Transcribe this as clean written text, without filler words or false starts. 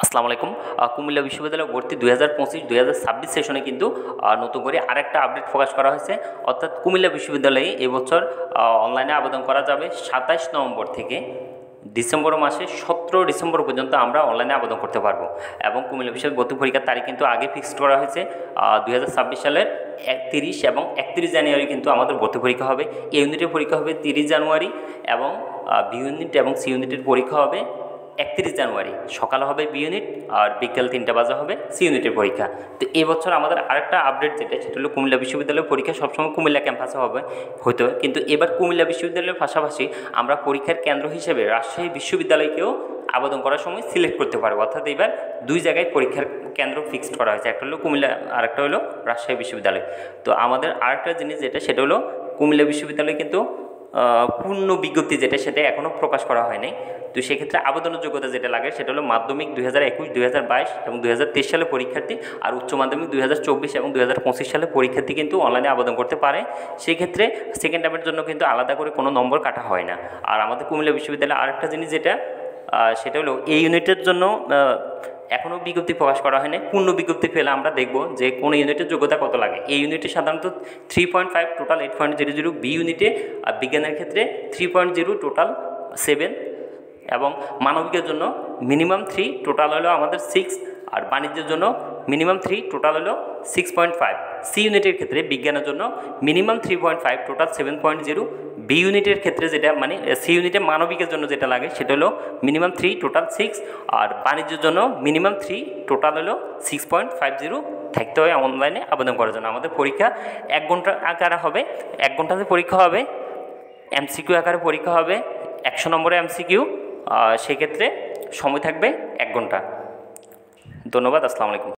আসসালামু আলাইকুম। কুমিল্লা বিশ্ববিদ্যালয় ভর্তি 2025-2026 সেশনে কিন্তু নতুন করে আরেকটা আপডেট প্রকাশ করা হয়েছে। অর্থাৎ কুমিল্লা বিশ্ববিদ্যালয়ে এবছর অনলাইনে আবেদন করা যাবে 27 নভেম্বর থেকে ডিসেম্বর মাসে 17 ডিসেম্বর পর্যন্ত আমরা অনলাইনে আবেদন করতে পারবো। এবং কুমিল্লা বিশ্ববিদ্যালয় ভর্তি পরীক্ষার তারিখ কিন্তু আগে ফিক্সড করা হয়েছে 2026 সালের 30 এবং 31 জানুয়ারি কিন্তু আমাদের ভর্তি পরীক্ষা হবে। এ ইউনিটের পরীক্ষা হবে 30 জানুয়ারি এবং বি ইউনিট এবং সি ইউনিটের পরীক্ষা হবে 31 জানুয়ারি। সকালে হবে বি ইউনিট আর বিকেল 3টা বাজে হবে সি ইউনিটের পরীক্ষা। তো এবছর আমাদের আরেকটা আপডেট সেটা হলো কুমিল্লা বিশ্ববিদ্যালয়ের পরীক্ষা সবসময় কুমিল্লা ক্যাম্পাসে হতো, কিন্তু এবার কুমিল্লা বিশ্ববিদ্যালয়ের পাশাপাশি আমরা পরীক্ষার কেন্দ্র হিসেবে রাজশাহী বিশ্ববিদ্যালয়কেও আবেদন করার সময় সিলেক্ট করতে পারবো। অর্থাৎ এবার দুই জায়গায় পরীক্ষার কেন্দ্র ফিক্সড করা হয়েছে, একটা হলো কুমিল্লা আর একটা হলো রাজশাহী বিশ্ববিদ্যালয়। তো আমাদের আরেকটা জিনিস সেটা হলো কুমিল্লা বিশ্ববিদ্যালয় কিন্তু পূর্ণ বিজ্ঞপ্তি সেটা এখনও প্রকাশ করা হয়নি। তো সেক্ষেত্রে আবেদনের যোগ্যতা যেটা লাগে সেটা হলো মাধ্যমিক 2021, 2022 এবং 2023 সালের পরীক্ষার্থী, আর উচ্চ মাধ্যমিক 2024 এবং 2025 সালের পরীক্ষার্থী কিন্তু অনলাইনে আবেদন করতে পারে। সেক্ষেত্রে সেকেন্ড টাইমের জন্য কিন্তু আলাদা করে কোনো নম্বর কাটা হয় না। আর আমাদের কুমিল্লা বিশ্ববিদ্যালয়ে আরেকটা জিনিস সেটা হলো এই ইউনিটের জন্য এখনও বিজ্ঞপ্তি প্রকাশ করা হয়নি। পূর্ণ বিজ্ঞপ্তি পেলে আমরা দেখব যে কোন ইউনিটের যোগ্যতা কত লাগে। এই ইউনিটে সাধারণত 3.5, টোটাল 8.00, বি ইউনিটে আর বিজ্ঞানের ক্ষেত্রে 3.0, টোটাল 7, এবং মানবিকের জন্য মিনিমাম 3, টোটাল হলো আমাদের 6, আর বাণিজ্যের জন্য মিনিমাম 3, টোটাল হলো 6.5। সি ইউনিটের ক্ষেত্রে বিজ্ঞানের জন্য মিনিমাম 3.5, টোটাল 7.0। বি ইউনিটের ক্ষেত্রে মানে সি ইউনিটে মানবিকের জন্য যেটা লাগে সেটা হলো মিনিমাম 3, টোটাল 6, আর বাণিজ্যের জন্য মিনিমাম 3, টোটাল হলো 6.50 থাকতে হয় অনলাইনে আবেদন করার জন্য। আমাদের পরীক্ষা 1 ঘন্টা আকারে হবে, 1 ঘন্টাতে পরীক্ষা হবে, এমসিকিউ আকারে পরীক্ষা হবে, 100 নম্বরে এমসিকিউ। সেক্ষেত্রে সময় থাকবে 1 ঘন্টা। ধন্যবাদ। আসসালামু আলাইকুম।